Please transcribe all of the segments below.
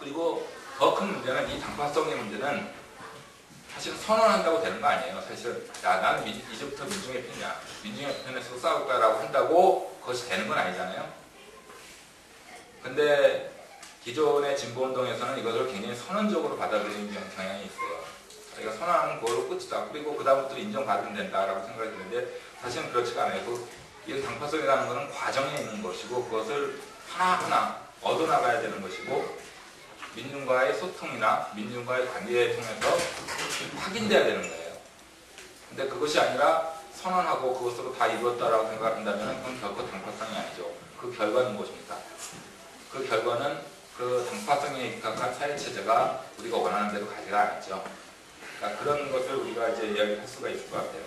그리고 더 큰 문제는 이 당파성의 문제는 사실 선언한다고 되는 거 아니에요. 사실은 야 나는 이제부터 민중의 편이야. 민중의 편에서 싸울까라고 한다고 그것이 되는 건 아니잖아요. 근데 기존의 진보운동에서는 이것을 굉장히 선언적으로 받아들이는 경향이 있어요. 자기가 선언하는 거로 끝이다. 그리고 그 다음부터 인정받으면 된다라고 생각이 드는데 사실은 그렇지가 않아요. 이 당파성이라는 것은 과정에 있는 것이고 그것을 하나하나 얻어나가야 되는 것이고 민중과의 소통이나 민중과의 관계를 통해서 확인돼야 되는 거예요. 근데 그것이 아니라 선언하고 그것으로 다 이루었다라고 생각한다면 그건 결코 당파성이 아니죠. 그 결과는 무엇입니까? 그 결과는 그 당파성에 입각한 사회체제가 우리가 원하는 대로 가지가 않았죠. 그러니까 그런 것을 우리가 이제 이야기할 수가 있을 것 같아요.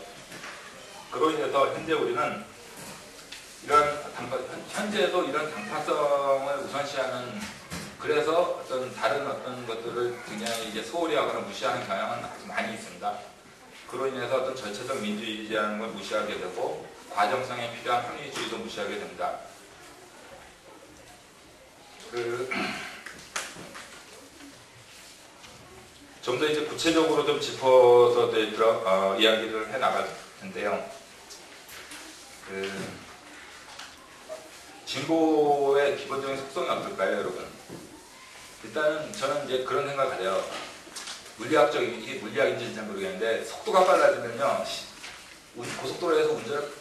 그로 인해서 현재 우리는 현재도 이런 당파성을 우선시하는 그래서 다른 어떤 것들을 굉장히 이제 소홀히 하거나 무시하는 경향은 아주 많이 있습니다. 그로 인해서 어떤 절차적 민주주의라는 걸 무시하게 되고 과정성에 필요한 합리주의도 무시하게 됩니다. 좀 더 이제 구체적으로 좀 짚어서 이야기를 해 나갈 텐데요. 진보의 기본적인 속성이 어떨까요, 여러분? 일단은 저는 이제 그런 생각을 가져요. 이게 물리학인지는 잘 모르겠는데 속도가 빨라지면요 고속도로에서 운전을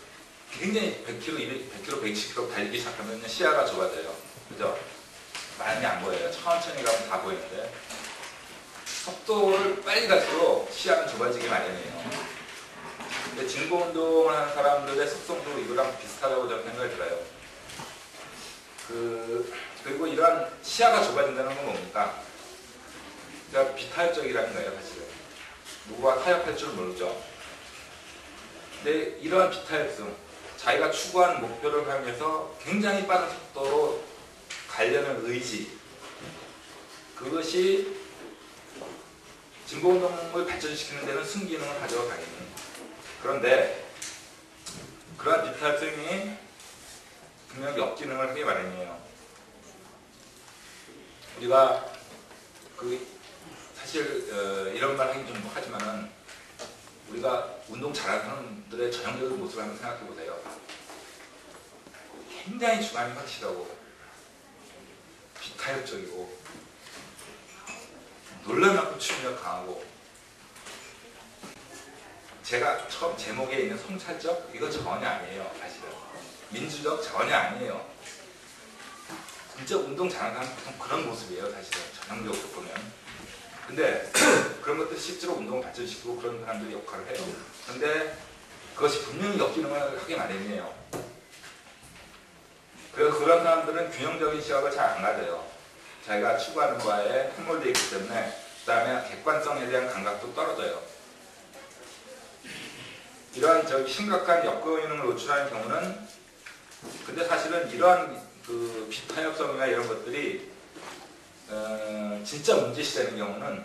굉장히 100km, 120km 달리기 시작하면 시야가 좁아져요. 그죠? 많이 안 보여요. 천천히 가면 다 보이는데 속도를 빨리 갈수록 시야는 좁아지기 마련이에요. 근데 진보운동을 하는 사람들의 속성도 이거랑 비슷하다고 저는 생각이 들어요. 그리고 이러한 시야가 좁아진다는 건 뭡니까? 그러니까 비타협적이라는 거예요, 사실은. 누구와 타협할 줄 모르죠. 근데 이러한 비타협성, 자기가 추구하는 목표를 향해서 굉장히 빠른 속도로 가려는 의지, 그것이 진보운동을 발전시키는 데는 순기능을 가져가 당연히. 그런데 그러한 비타협성이 분명히 역기능을 하기 마련이에요. 우리가 사실 이런 말 하긴 좀 하지만은 우리가 운동 잘하는 사람들의 전형적인 모습을 한번 생각해 보세요. 굉장히 주관이 확실하고 비타협적이고 놀랄만큼 추진력 강하고 제가 처음 제목에 있는 성찰적 이거 전혀 아니에요. 사실은 민주적 전혀 아니에요. 진짜 운동 잘하는 사람은 보통 그런 모습이에요. 사실은 전형적으로 보면. 근데 그런 것들 실제로 운동을 발전시키고 그런 사람들이 역할을 해요. 근데 그것이 분명히 역기능을 하게 마련이에요. 그래서 그런 사람들은 균형적인 시각을 잘 안 가져요. 자기가 추구하는 바에 함몰되어 있기 때문에 그 다음에 객관성에 대한 감각도 떨어져요. 이러한 심각한 역기능을 노출하는 경우는 근데 사실은 이러한 비타협성이나 이런 것들이 진짜 문제시되는 경우는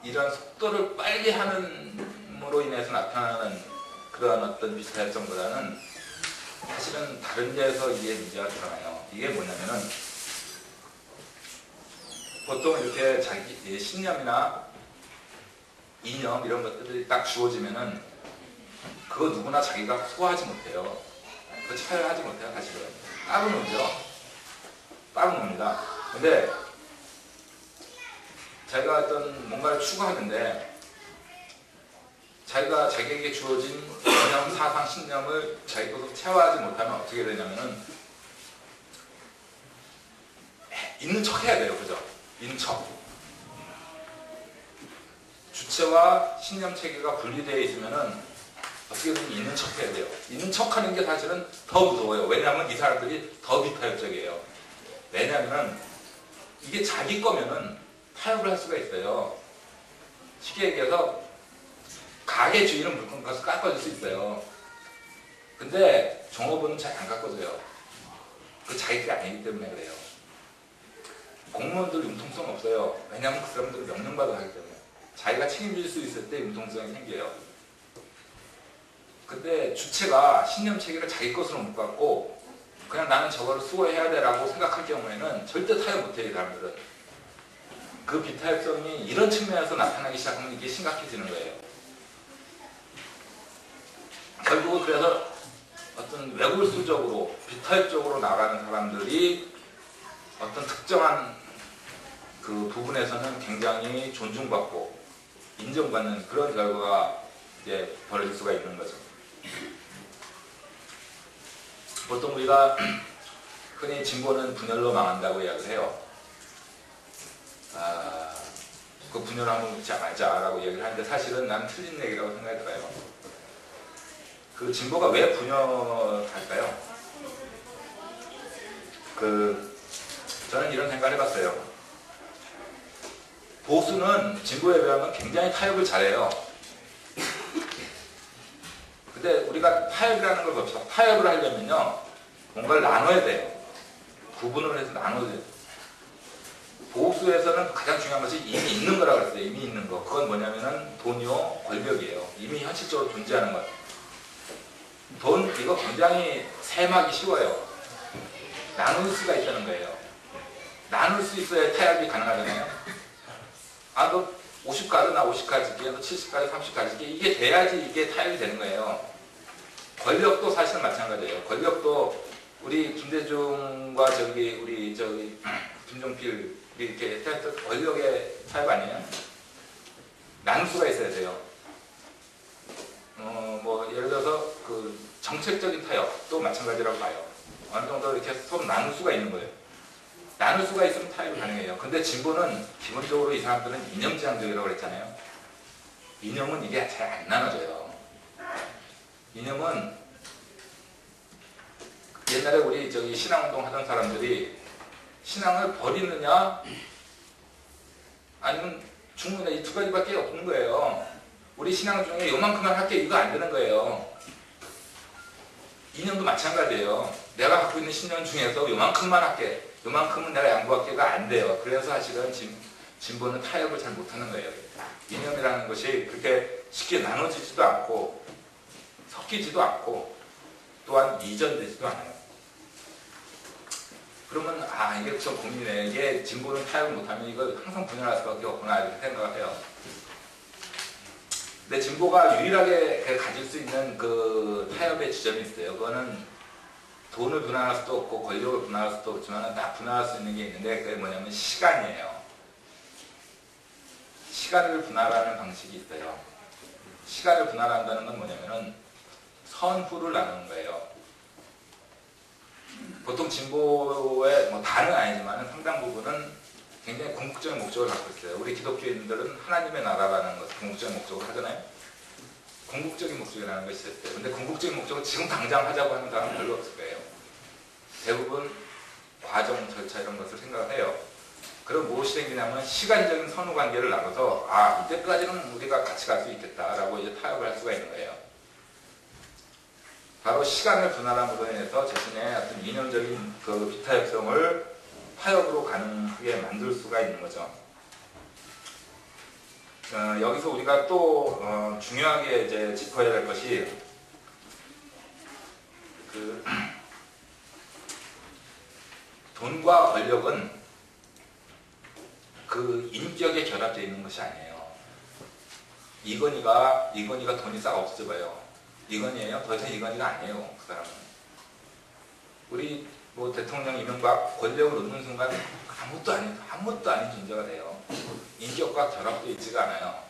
이러한 속도를 빨리 함으로 인해서 나타나는 그러한 어떤 비타협성보다는 사실은 다른 데에서 이게 문제가 드러나요. 이게 뭐냐면은 보통 이렇게 자기 신념이나 이념 이런 것들이 딱 주어지면은 그거 누구나 자기가 소화하지 못해요. 그거 차별하지 못해요. 사실은 따로 놀죠. 따로 놉니다. 근데 자기가 어떤 뭔가를 추구하는데 자기가 자기에게 주어진 이념, 사상, 신념을 자기 것으로 체화하지 못하면 어떻게 되냐면은 있는 척 해야 돼요. 그죠? 있는 척. 주체와 신념 체계가 분리되어 있으면은 어떻게든 있는 척 해야 돼요. 있는 척 하는 게 사실은 더 무서워요. 왜냐하면 이 사람들이 더 비타협적이에요. 왜냐하면 이게 자기 거면은 타협을 할 수가 있어요. 쉽게 얘기해서 가해주의는 물건 가서 깎아줄 수 있어요. 근데 종업원은 잘 안 깎아줘요. 그 자기 게 아니기 때문에 그래요. 공무원들 융통성 없어요. 왜냐하면 그 사람들은 명령받아 하기 때문에. 자기가 책임질 수 있을 때 융통성이 생겨요. 근데 주체가 신념 체계를 자기 것으로 못 갖고 그냥 나는 저거를 수호해야 돼라고 생각할 경우에는 절대 타협 못해요. 이 사람들은. 그 비타협성이 이런 측면에서 나타나기 시작하면 이게 심각해지는 거예요. 결국은 그래서 어떤 외골수적으로 비타협적으로 나가는 사람들이 어떤 특정한 그 부분에서는 굉장히 존중받고 인정받는 그런 결과가 이제 벌어질 수가 있는 거죠. 보통 우리가 흔히 진보는 분열로 망한다고 이야기를 해요. 그 분열을 한번 묻지 말자라고 얘기를 하는데 사실은 난 틀린 얘기라고 생각이 들어요. 그 진보가 왜 분열할까요? 저는 이런 생각을 해봤어요. 보수는 진보에 비하면 굉장히 타협을 잘해요. 근데 우리가 타협이라는 걸 봅시다. 타협을 하려면요, 뭔가를 나눠야 돼요. 구분을 해서 나눠야 돼요. 보수에서는 가장 중요한 것이 이미 있는 거라고 했어요. 이미 있는 거. 그건 뭐냐면은 돈이요, 권력이에요. 이미 현실적으로 존재하는 것. 돈, 이거 굉장히 셈하기 쉬워요. 나눌 수가 있다는 거예요. 나눌 수 있어야 타협이 가능하잖아요. 너 50가지, 나 50가지, 너 70가지, 30가지. 이게 돼야지 이게 타협이 되는 거예요. 권력도 사실은 마찬가지예요. 권력도 우리 김대중과 우리 김종필, 이렇게 권력의 타협 아니에요? 나눌 수가 있어야 돼요. 예를 들어서 그 정책적인 타협도 마찬가지라고 봐요. 어느 정도 이렇게 서로 나눌 수가 있는 거예요. 나눌 수가 있으면 타협이 가능해요. 근데 진보는 기본적으로 이 사람들은 이념지향적이라고 그랬잖아요. 이념은 이게 잘 안 나눠져요. 이념은 옛날에 우리 신앙운동 하던 사람들이 신앙을 버리느냐 아니면 죽느냐 이 두 가지밖에 없는 거예요. 우리 신앙 중에 요만큼만 할게 이거 안 되는 거예요. 이념도 마찬가지예요. 내가 갖고 있는 신념 중에서 요만큼만 할게, 요만큼은 내가 양보할게가 안 돼요. 그래서 사실은 진보는 타협을 잘 못하는 거예요. 이념이라는 것이 그렇게 쉽게 나눠지지도 않고 섞이지도 않고 또한 이전되지도 않아요. 그러면 이게 좀 고민이네. 이게 진보는 타협을 못하면 이거 항상 분열할 수밖에 없구나 이렇게 생각을 해요. 근데 진보가 유일하게 가질 수 있는 그 타협의 지점이 있어요. 그거는 돈을 분할할 수도 없고 권력을 분할할 수도 없지만 딱 분할할 수 있는 게 있는데 그게 뭐냐면 시간이에요. 시간을 분할하는 방식이 있어요. 시간을 분할한다는 건 뭐냐면은 선후를 나누는 거예요. 보통 진보의 다는 아니지만 상당 부분은 굉장히 궁극적인 목적을 갖고 있어요. 우리 기독교인들은 하나님의 나라라는 것을 궁극적인 목적으로 하잖아요. 궁극적인 목적이라는 것이 있어요. 근데 궁극적인 목적을 지금 당장 하자고 하는 사람은 별로 없을 거예요. 대부분 과정, 절차 이런 것을 생각을 해요. 그럼 무엇이 생기냐면 시간적인 선후 관계를 나눠서 이때까지는 우리가 같이 갈 수 있겠다라고 이제 타협을 할 수가 있는 거예요. 바로 시간을 분할함으로 인해서 자신의 어떤 이념적인 그 비타협성을 타협으로 가능하게 만들 수가 있는 거죠. 여기서 우리가 또 중요하게 이제 짚어야 될 것이 돈과 권력은 그 인격에 결합되어 있는 것이 아니에요. 이건희가 돈이 싹 없어져봐요. 이건희예요? 더 이상 이건희가 아니에요. 그 사람은. 우리 대통령 이명박 권력을 얻는 순간 아무것도 아닌 존재가 돼요. 인격과 결합도 있지가 않아요.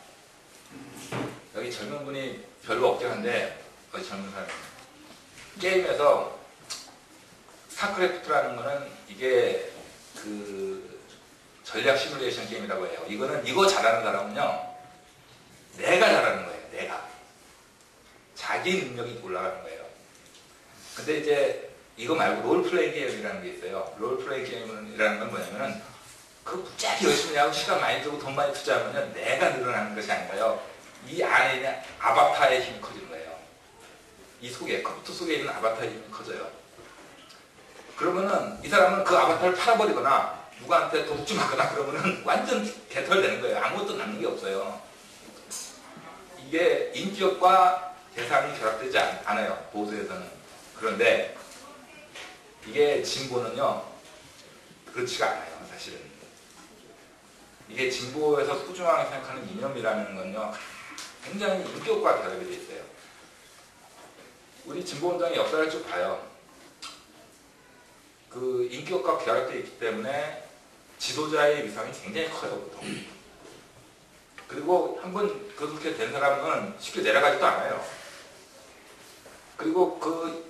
여기 젊은 분이 별로 없긴 한데 젊은 사람 게임에서 스타크래프트라는 거는 이게 그 전략 시뮬레이션 게임이라고 해요. 이거 잘하는 사람은요 내가 잘하는 거예요. 내가 자기 능력이 올라가는 거예요. 근데 이제 이거 말고 롤플레이 게임이라는 게 있어요. 롤플레이 게임이라는 건 뭐냐면은 무지하게 열심히 하고 시간 많이 들고 돈 많이 투자하면 내가 늘어나는 것이 아니라요. 이 안에 있는 아바타의 힘이 커지는 거예요. 이 컴퓨터 속에 있는 아바타의 힘이 커져요. 그러면은 이 사람은 그 아바타를 팔아버리거나 누구한테 도둑질하거나 그러면은 완전 개털되는 거예요. 아무것도 남는 게 없어요. 이게 인격과 대상이 결합되지 않아요. 보수에서는. 그런데 이게 진보는요 그렇지가 않아요. 사실은 이게 진보에서 소중하게 생각하는 이념이라는 건요, 굉장히 인격과 결합이 돼 있어요. 우리 진보운동의 역사를 쭉 봐요. 그 인격과 결합되어 있기 때문에 지도자의 위상이 굉장히 커요, 보통. 그리고 한번 그렇게 된 사람은 쉽게 내려가지도 않아요. 그리고 그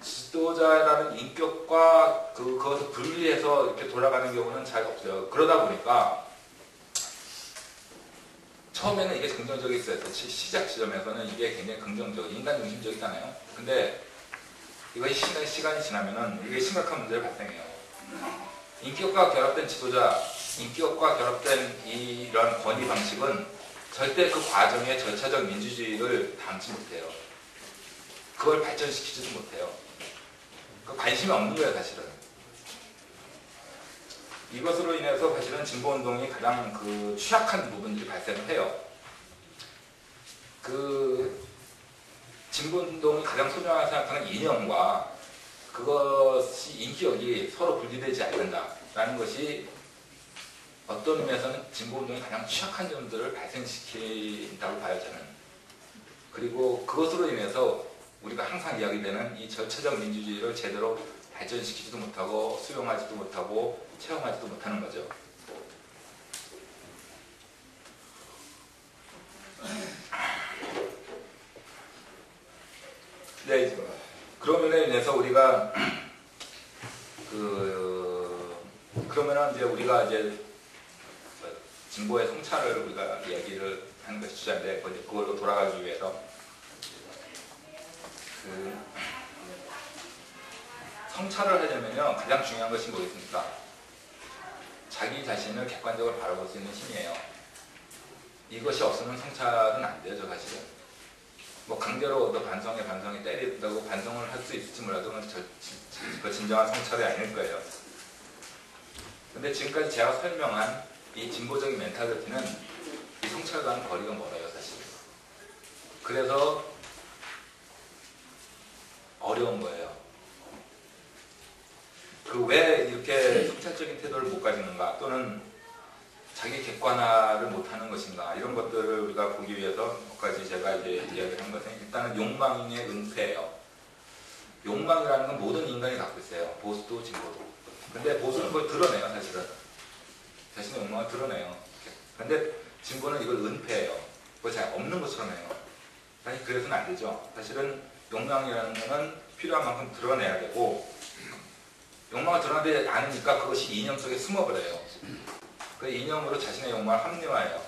지도자라는 인격과 그것을 분리해서 이렇게 돌아가는 경우는 잘 없어요. 그러다 보니까 처음에는 이게 긍정적이 있어요. 시작 지점에서는 이게 굉장히 긍정적, 인간 중심적이잖아요. 근데 이것이 시간이 지나면은 이게 심각한 문제를 발생해요. 인격과 결합된 지도자, 인격과 결합된 이런 권위 방식은 절대 그 과정에 절차적 민주주의를 담지 못해요. 그걸 발전시키지도 못해요. 그 관심이 없는 거예요, 사실은. 이것으로 인해서 사실은 진보운동이 가장 그 취약한 부분들이 발생을 해요. 그 진보운동이 가장 소중하게 생각하는 이념과 그것이 인격이 서로 분리되지 않는다라는 것이 어떤 의미에서는 진보운동이 가장 취약한 점들을 발생시킨다고 봐요, 저는. 그리고 그것으로 인해서 우리가 항상 이야기되는 이 절차적 민주주의를 제대로 발전시키지도 못하고 수용하지도 못하고 체험하지도 못하는 거죠. 네, 그러면에 인해서 우리가 그러면은 이제 우리가 이제 진보의 성찰을 우리가 이야기를 하는 것이 주제인데 그걸로 돌아가기 위해서 성찰을 하려면요 가장 중요한 것이 뭐겠습니까? 자기 자신을 객관적으로 바라볼 수 있는 힘이에요. 이것이 없으면 성찰은 안 되죠, 사실은. 뭐 강제로 너 반성에 때린다고 반성을 할 수 있을지 몰라도 그 진정한 성찰이 아닐 거예요. 근데 지금까지 제가 설명한 이 진보적인 멘탈리티는 이 성찰과는 거리가 멀어요, 사실. 그래서 어려운 거예요. 왜 이렇게 성찰적인 태도를 못 가지는가, 또는 자기 객관화를 못하는 것인가, 이런 것들을 우리가 보기 위해서 몇 가지 제가 이제 이야기를 한 것은 일단은 욕망의 은폐예요. 욕망이라는 건 모든 인간이 갖고 있어요. 보수도 진보도. 근데 보수는 그걸 드러내요, 사실은. 자신의 욕망을 드러내요. 근데 진보는 이걸 은폐해요. 그걸 잘 없는 것처럼 해요. 사실 그래서는 안 되죠. 사실은 욕망이라는 거는 필요한 만큼 드러내야 되고, 욕망을 드러내지 않으니까 그것이 이념 속에 숨어버려요. 그 이념으로 자신의 욕망을 합리화해요.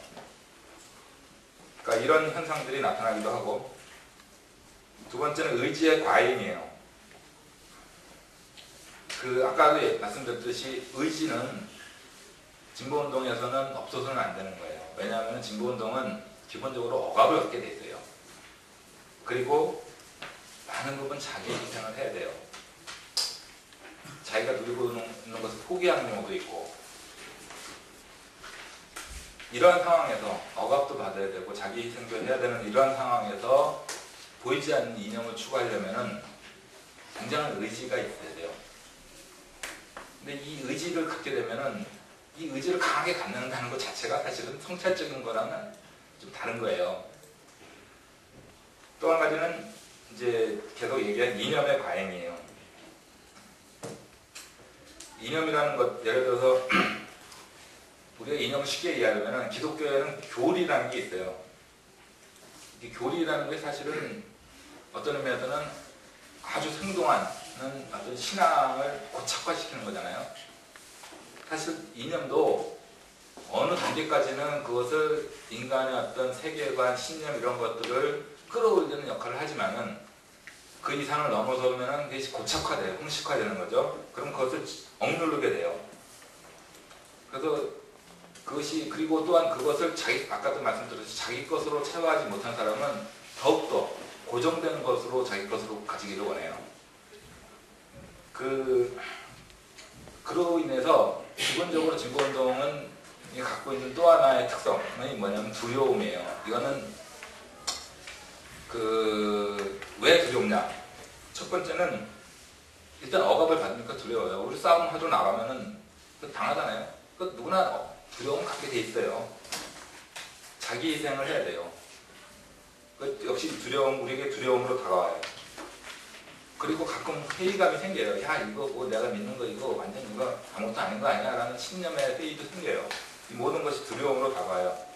그러니까 이런 현상들이 나타나기도 하고, 두 번째는 의지의 과잉이에요. 아까도 말씀드렸듯이 의지는 진보운동에서는 없어서는 안 되는 거예요. 왜냐하면 진보운동은 기본적으로 억압을 갖게 돼 있어요. 그리고 많은 부분 자기 희생을 해야 돼요. 자기가 누리고 있는 것을 포기하는 경우도 있고, 이러한 상황에서 억압도 받아야 되고 자기 희생도 해야 되는 이러한 상황에서 보이지 않는 이념을 추구하려면 굉장한 의지가 있어야 돼요. 근데 이 의지를 갖게 되면은 이 의지를 강하게 갖는다는 것 자체가 사실은 성찰적인 거랑은 좀 다른 거예요. 또 한 가지는 이제 계속 얘기한 이념의 과잉이에요. 이념이라는 것, 예를 들어서 우리가 이념을 쉽게 이해하려면 기독교에는 교리라는 게 있어요. 이 교리라는 게 사실은 어떤 의미에서는 아주 생동한 어떤 신앙을 고착화시키는 거잖아요. 사실 이념도 어느 단계까지는 그것을 인간의 어떤 세계관, 신념 이런 것들을 끌어올리는 역할을 하지만은 그 이상을 넘어서면 그것이 고착화돼요. 형식화되는 거죠. 그럼 그것을 억누르게 돼요. 그래서 그것이, 그리고 또한 그것을 아까도 말씀드렸듯이 자기 것으로 채워하지 못한 사람은 더욱더 고정된 것으로 자기 것으로 가지기를 원해요. 그로 인해서 기본적으로 진보운동은 갖고 있는 또 하나의 특성이 뭐냐면 두려움이에요. 이거는 왜 두렵냐? 첫 번째는 일단 억압을 받으니까 두려워요. 우리 싸움 하러 나가면은 당하잖아요. 누구나 두려움 갖게 돼 있어요. 자기 희생을 해야 돼요. 역시 두려움, 우리에게 두려움으로 다가와요. 그리고 가끔 회의감이 생겨요. 야, 이거 뭐 내가 믿는 거 이거 완전 이거 아무것도 아닌 거 아니야? 라는 신념의 회의도 생겨요. 이 모든 것이 두려움으로 다가와요.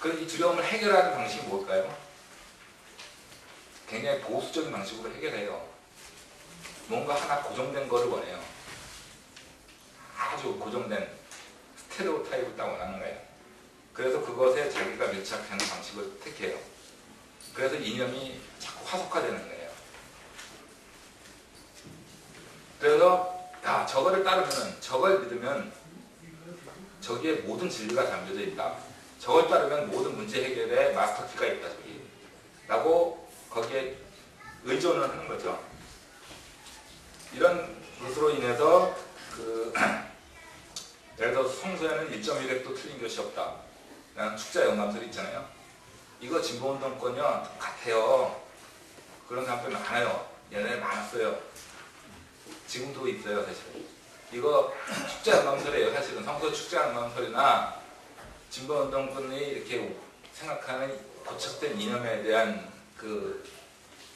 그럼 이 두려움을 해결하는 방식이 뭘까요? 굉장히 보수적인 방식으로 해결해요. 뭔가 하나 고정된 거를 원해요. 아주 고정된 스테레오타입을 딱 원하는 거예요. 그래서 그것에 자기가 밀착하는 방식을 택해요. 그래서 이념이 자꾸 화석화되는 거예요. 그래서 저거를 따르면, 저걸 믿으면 저기에 모든 진리가 담겨져 있다. 저걸 따르면 모든 문제 해결에 마스터키가 있다. 저기 라고 거기에 의존을 하는 거죠. 이런 것으로 인해서 예를 들어서 성서에는 1.1획도 틀린 것이 없다 라는 축자 영감설이 있잖아요. 이거 진보운동권이요 같아요. 그런 사람들 많아요. 옛날에 많았어요. 지금도 있어요. 사실 이거 축자 영감설이에요. 사실은 성서 축자 영감설이나 진보운동권이 이렇게 생각하는 고착된 이념에 대한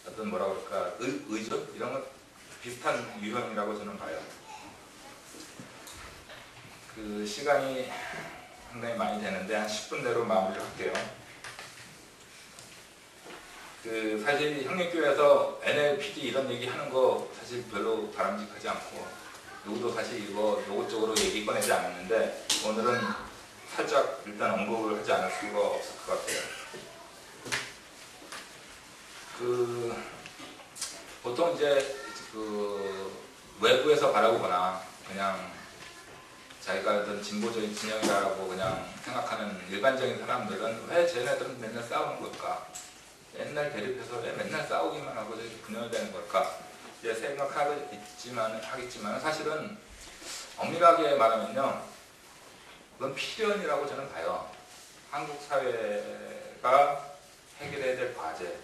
어떤 뭐라 그럴까 의존 이런 것 비슷한 유형이라고 저는 봐요. 시간이 상당히 많이 되는데 한 10분 내로 마무리를 할게요. 사실 형님교회에서 NLPD 이런 얘기 하는 거 사실 별로 바람직하지 않고 누구도 사실 이거 노골적으로 얘기 꺼내지 않았는데 오늘은 살짝 일단 언급을 하지 않을 수가 없을 것 같아요. 보통 이제 외부에서 바라보거나 그냥 자기가 어떤 진보적인 진영이라고 그냥 생각하는 일반적인 사람들은 왜 쟤네들은 맨날 싸우는 걸까? 맨날 대립해서 왜 맨날 싸우기만 하고 이렇게 분열되는 걸까? 이제 생각하겠지만 사실은 엄밀하게 말하면요, 그건 필연이라고 저는 봐요. 한국 사회가 해결해야 될 과제,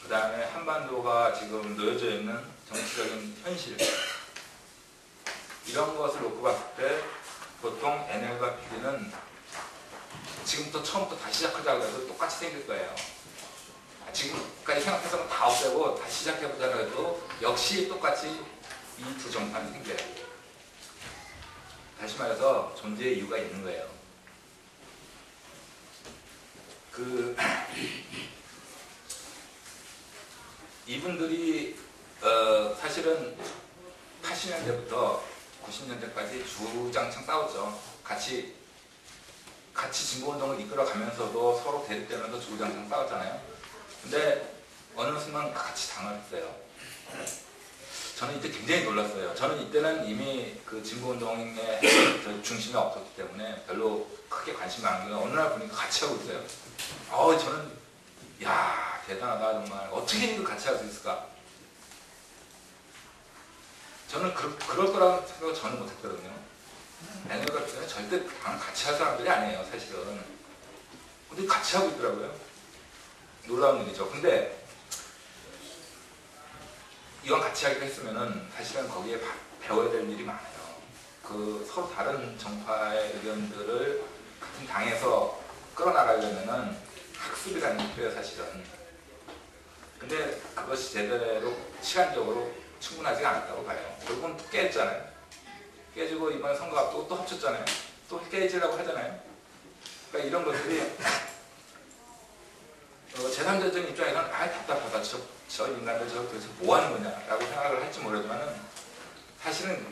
그 다음에 한반도가 지금 놓여져 있는 정치적인 현실, 이런 것을 놓고 봤을 때 보통 NL과 PD는 지금부터 처음부터 다시 시작하자고 해도 똑같이 생길 거예요. 지금까지 생각해서 다 없애고 다시 시작해보자고 해도 역시 똑같이 이 두 정파는 생겨요. 다시 말해서 존재의 이유가 있는 거예요. 이분들이 사실은 80년대부터 90년대까지 주장창 싸웠죠. 같이 진보운동을 이끌어가면서도 서로 대립되면서 주장창 싸웠잖아요. 근데 어느 순간 같이 당했어요. 저는 이때 굉장히 놀랐어요. 저는 이때는 이미 진보운동의 중심에 없었기 때문에 별로 크게 관심이 안 가요. 어느 날 보니까 같이 하고 있어요. 저는 야, 대단하다 정말. 어떻게 이거 같이 할 수 있을까? 저는 그럴 거라고 생각을 전혀 못했거든요. NL 같은 경우는 절대 같이 할 사람들이 아니에요, 사실은. 근데 같이 하고 있더라고요. 놀라운 일이죠. 근데 이왕 같이 하기로 했으면은 사실은 거기에 배워야 될 일이 많아요. 서로 다른 정파의 의견들을 같은 당에서 끌어나가려면은 학습이라는 게 필요해요, 사실은. 근데 그것이 제대로 시간적으로 충분하지가 않았다고 봐요. 결국은 또 깨졌잖아요. 깨지고 이번 선거 앞두고 또 합쳤잖아요. 또 깨지려고 하잖아요. 그러니까 이런 것들이 제3자적인 입장에서는 답답하다. 저 인간들 도대체 뭐 하는 거냐라고 생각을 할지 모르지만은 사실은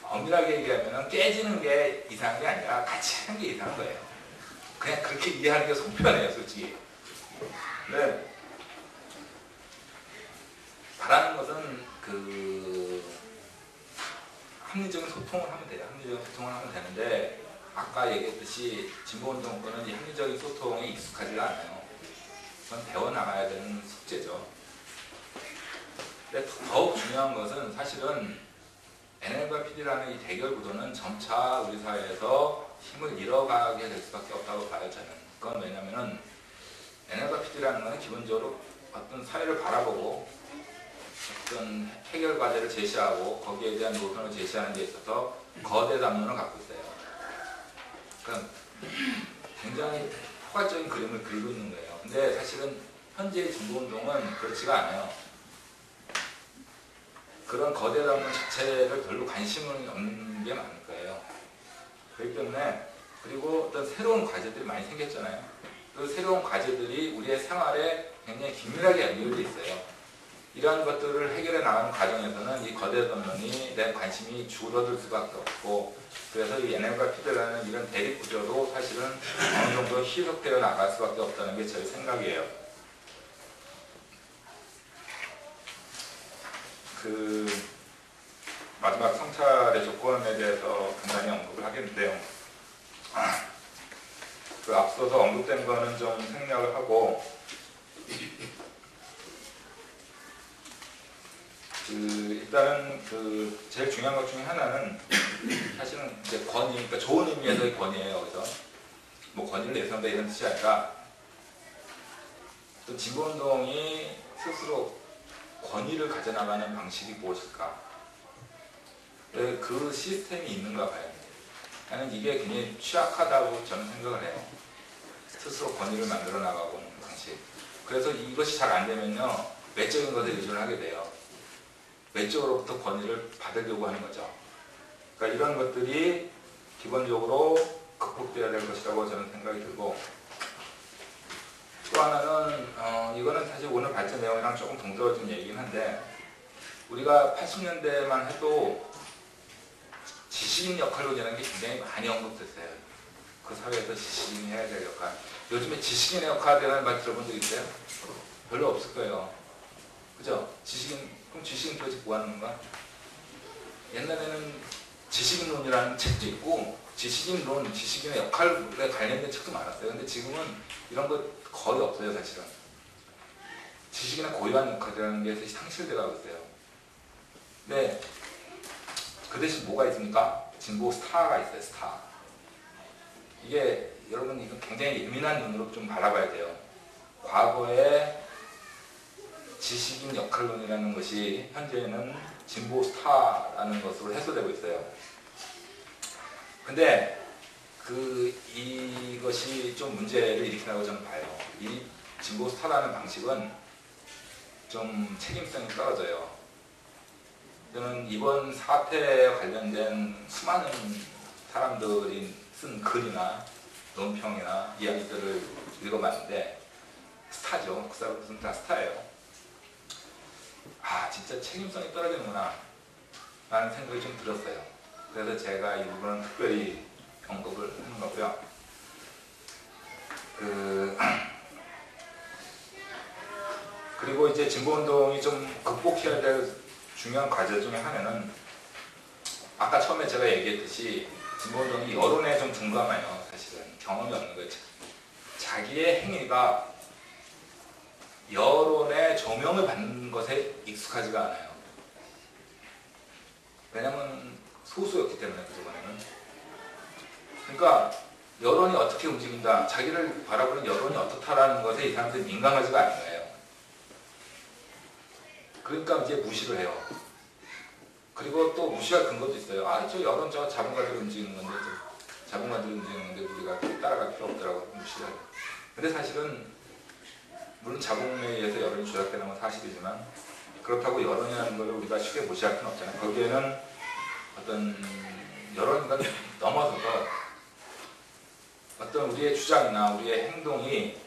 엄밀하게 얘기하면 깨지는 게 이상한 게 아니라 같이 하는 게 이상한 거예요. 그냥 그렇게 이해하는 게 속편해요, 솔직히. 근데 바라는 것은 합리적인 소통을 하면 돼요. 합리적인 소통을 하면 되는데 아까 얘기했듯이 진보운동권은 이 합리적인 소통에 익숙하지가 않아요. 그건 배워나가야 되는 숙제죠. 근데 더욱 중요한 것은 사실은 NL과 PD라는 이 대결 구도는 점차 우리 사회에서 힘을 잃어가게 될 수밖에 없다고 봐요, 저는. 그건 왜냐면은 NL과 PD라는 것은 기본적으로 어떤 사회를 바라보고 어떤 해결 과제를 제시하고 거기에 대한 노선을 제시하는 데 있어서 거대 담론을 갖고 있어요. 그러니까 굉장히 포괄적인 그림을 그리고 있는 거예요. 근데 사실은 현재의 진보운동은 그렇지가 않아요. 그런 거대한 운동 자체를 별로 관심을 없는 게 많을 거예요. 그렇기 때문에 그리고 어떤 새로운 과제들이 많이 생겼잖아요. 그 새로운 과제들이 우리의 생활에 굉장히 긴밀하게 연결되어 있어요. 이러한 것들을 해결해 나가는 과정에서는 이 거대한 운동에 대한 관심이 줄어들 수밖에 없고, 그래서 이 NM과 P들라는 이런 대립 구조도 사실은 어느 정도 희석되어 나갈 수밖에 없다는 게 저의 생각이에요. 마지막 성찰의 조건에 대해서 간단히 언급을 하겠는데요. 앞서서 언급된 거는 좀 생략을 하고, 일단은 제일 중요한 것 중에 하나는 사실은 이제 권위, 그러니까 좋은 의미에서의 권위예요. 그래서 뭐 권위를 내세운다 이런 뜻이 아니라 또 진보운동이 스스로 권위를 가져나가는 방식이 무엇일까? 그 시스템이 있는가 봐요. 나는 이게 굉장히 취약하다고 저는 생각을 해요. 스스로 권위를 만들어 나가고 있는 방식. 그래서 이것이 잘 안 되면요, 외적인 것에 의존을 하게 돼요. 외적으로부터 권위를 받으려고 하는 거죠. 그러니까 이런 것들이 기본적으로 극복되어야 될 것이라고 저는 생각이 들고, 또 하나는 이거는 사실 오늘 발제 내용이랑 조금 동떨어진 얘기긴 한데, 우리가 80년대만 해도 지식인 역할론이라는 게 굉장히 많이 언급됐어요. 그 사회에서 지식인이 해야 될 역할. 요즘에 지식인의 역할이라는 말 들어본 적 있어요? 별로 없을 거예요. 그죠? 그럼 지식인 도대체 뭐 하는 건가? 옛날에는 지식인론이라는 책도 있고, 지식인론, 지식인의 역할에 관련된 책도 많았어요. 근데 지금은 이런 거 거의 없어요, 사실은. 지식인의 고유한 역할이라는 게 상실되고 있어요. 근데 그 대신 뭐가 있습니까? 진보 스타가 있어요, 스타. 이게 여러분 이거 굉장히 예민한 눈으로 좀 바라봐야 돼요. 과거에 지식인 역할론이라는 것이 현재는 진보 스타라는 것으로 해소되고 있어요. 근데 이것이 좀 문제를 일으킨다고 저는 봐요. 이 진보 스타라는 방식은 좀 책임성이 떨어져요. 저는 이번 사태에 관련된 수많은 사람들이 쓴 글이나 논평이나 이야기들을 읽어봤는데 스타죠. 그 사람들은 다 스타예요. 진짜 책임성이 떨어지는구나 라는 생각이 좀 들었어요. 그래서 제가 이 부분은 특별히 언급을 하는 거고요. 그리고 이제 진보운동이 좀 극복해야 될 중요한 과제 중에 하나는, 아까 처음에 제가 얘기했듯이 진보운동이 여론에 좀 둔감해요. 사실은 경험이 없는 거예요. 자기의 행위가 여론의 조명을 받는 것에 익숙하지가 않아요. 왜냐면 소수였기 때문에 그동안에는. 그러니까 여론이 어떻게 움직인다, 자기를 바라보는 여론이 어떻다라는 것에 이 사람들이 민감하지가 않은 거예요. 그러니까 이제 무시를 해요. 그리고 또 무시할 근거도 있어요. 저 여론 저 자본가들이 움직이는 건데, 자본가들이 움직이는 건데 우리가 따라갈 필요 없더라고 무시를 해요. 근데 사실은 물론 자본에 의해서 여론이 조작되는 건 사실이지만, 그렇다고 여론이라는 걸 우리가 쉽게 무시할 필요는 없잖아요. 거기에는 어떤 여론과 넘어서서 어떤 우리의 주장이나 우리의 행동이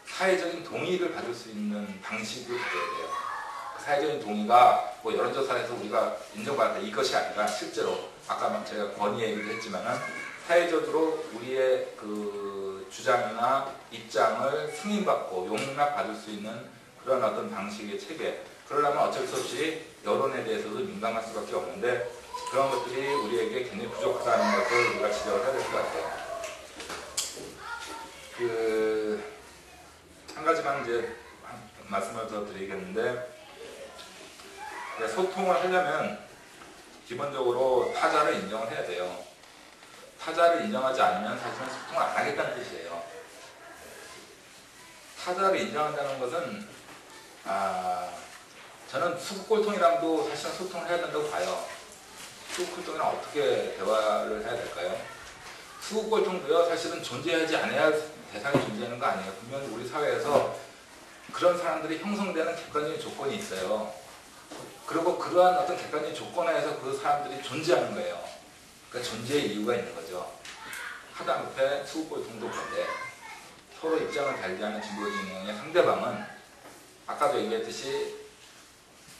사회적인 동의를 받을 수 있는 방식을 가져야 돼요. 그 사회적인 동의가 뭐 여론조사에서 우리가 인정받았다 이것이 아니라, 실제로 아까 제가 권위 얘기도 했지만은 사회적으로 우리의 주장이나 입장을 승인받고 용납받을 수 있는 그런 어떤 방식의 체계, 그러려면 어쩔 수 없이 여론에 대해서도 민감할 수밖에 없는데, 그런 것들이 우리에게 굉장히 부족하다는 것을 우리가 지적을 해야 될 것 같아요. 한 가지만 이제 말씀을 더 드리겠는데, 소통을 하려면 기본적으로 타자를 인정을 해야 돼요. 타자를 인정하지 않으면 사실은 소통을 안 하겠다는 뜻이에요. 타자를 인정한다는 것은 저는 수국골통이랑도 사실은 소통을 해야 된다고 봐요. 수국골통이랑 어떻게 대화를 해야 될까요? 수국골통도요, 사실은 존재하지 않아야 대상이 존재하는 거 아니에요. 분명히 우리 사회에서 그런 사람들이 형성되는 객관적인 조건이 있어요. 그리고 그러한 어떤 객관적인 조건 하에서 그 사람들이 존재하는 거예요. 그러니까 존재의 이유가 있는 거죠. 하다못해 수국골통도 그런데 서로 입장을 달리 하는 진보진영의 상대방은 아까도 얘기했듯이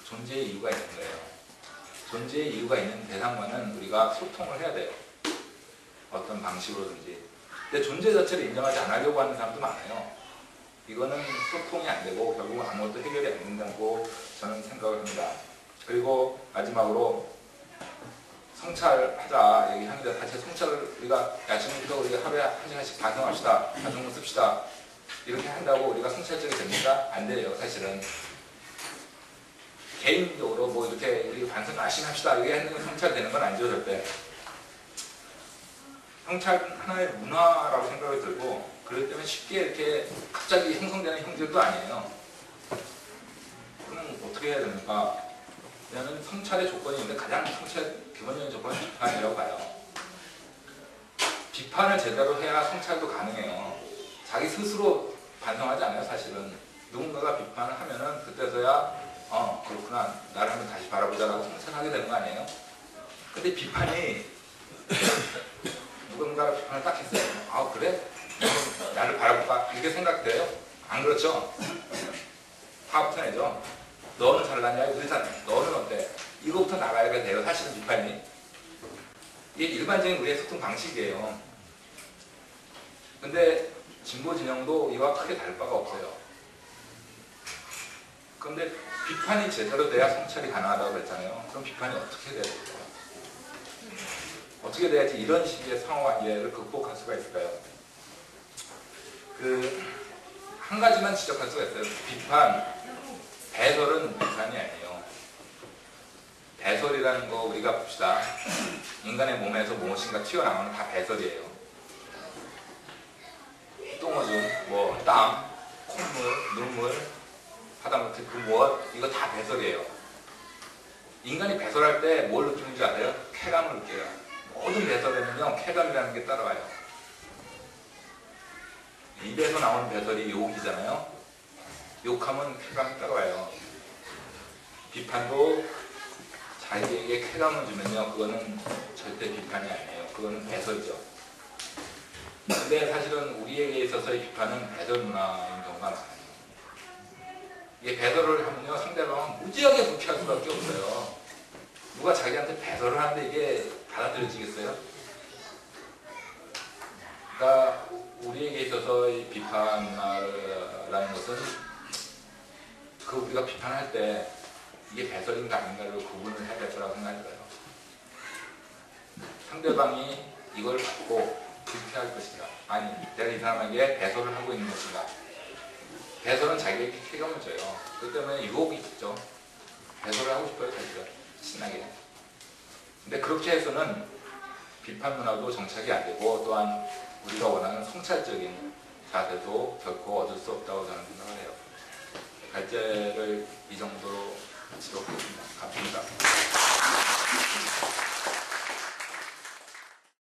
존재의 이유가 있는 거예요. 존재의 이유가 있는 대상과는 우리가 소통을 해야 돼요. 어떤 방식으로든지. 근데 존재 자체를 인정하지 않으려고 하는 사람도 많아요. 이거는 소통이 안 되고 결국 아무것도 해결이 안 된다고 저는 생각을 합니다. 그리고 마지막으로 성찰하자 얘기합니다. 사실 성찰을 우리가 지금부터 우리가 하루에 1시간씩 반성합시다. 반성문 씁시다. 이렇게 한다고 우리가 성찰적이 됩니까? 안 돼요. 사실은. 개인적으로 뭐 이렇게 우리 반성 열심히 합시다. 이게 하는 건 성찰되는 건 아니죠. 절대. 성찰은 하나의 문화라고 생각이 들고 그렇기 때문에 쉽게 이렇게 갑자기 형성되는 형질도 아니에요. 그럼 어떻게 해야 됩니까? 저는 성찰의 조건이 있는데 가장 성찰 기본적인 조건은 비판이라고 봐요. 비판을 제대로 해야 성찰도 가능해요. 자기 스스로 반성하지 않아요. 사실은. 누군가가 비판을 하면은 그때서야 그렇구나. 나를 한번 다시 바라보자라고 성찰하게 되는 거 아니에요? 근데 비판이 누군가가 비판을 딱 했어요. 아 그래? 나를 바라볼까? 이렇게 생각돼요? 안 그렇죠? 화부터 내죠. 너는 잘났냐? 너는 어때? 이거부터 나가야 돼요. 사실은 비판이. 이게 일반적인 우리의 소통 방식이에요. 근데 진보 진영도 이와 크게 다를 바가 없어요. 그런데 비판이 제대로 돼야 성찰이 가능하다고 그랬잖아요. 그럼 비판이 어떻게 돼야 될까요? 어떻게 돼야지 이런 식의 상호관계를 극복할 수가 있을까요? 한 가지만 지적할 수가 있어요. 비판, 배설은 비판이 아니에요. 배설이라는 거 우리가 봅시다. 인간의 몸에서 무엇인가 튀어나오는 다 배설이에요. 똥오줌, 땀, 콧물, 눈물, 하다못해 이거 다 배설이에요. 인간이 배설할 때 뭘 느끼는지 아세요? 쾌감을 느껴요. 모든 배설에는요, 쾌감이라는 게 따라와요. 입에서 나오는 배설이 욕이잖아요. 욕하면 쾌감이 따라와요. 비판도 자기에게 쾌감을 주면요, 그거는 절대 비판이 아니에요. 그거는 배설이죠. 근데 사실은 우리에게 있어서의 비판은 배설 문화인 경우가 많아요. 이게 배설을 하면요, 상대방은 무지하게 불쾌할 수밖에 없어요. 누가 자기한테 배설을 하는데 이게 받아들여지겠어요? 그러니까 우리에게 있어서 이 비판 문화라는 것은 우리가 비판할 때 이게 배설인가 아닌가를 구분을 해야 될 거라고 생각이 들어요. 상대방이 이걸 받고 불쾌할 것인가, 아니 내가 이 사람에게 배설을 하고 있는 것인가. 배설은 자기에게 쾌감을 줘요. 그렇기 때문에 유혹이 있죠. 배설을 하고 싶어요, 자기가 신나게. 근데 그렇게 해서는 비판 문화도 정착이 안 되고, 또한 우리가 원하는 성찰적인 자세도 결코 얻을 수 없다고 저는 생각을 해요. 발제를 이 정도로 마치도록 하겠습니다. 감사합니다.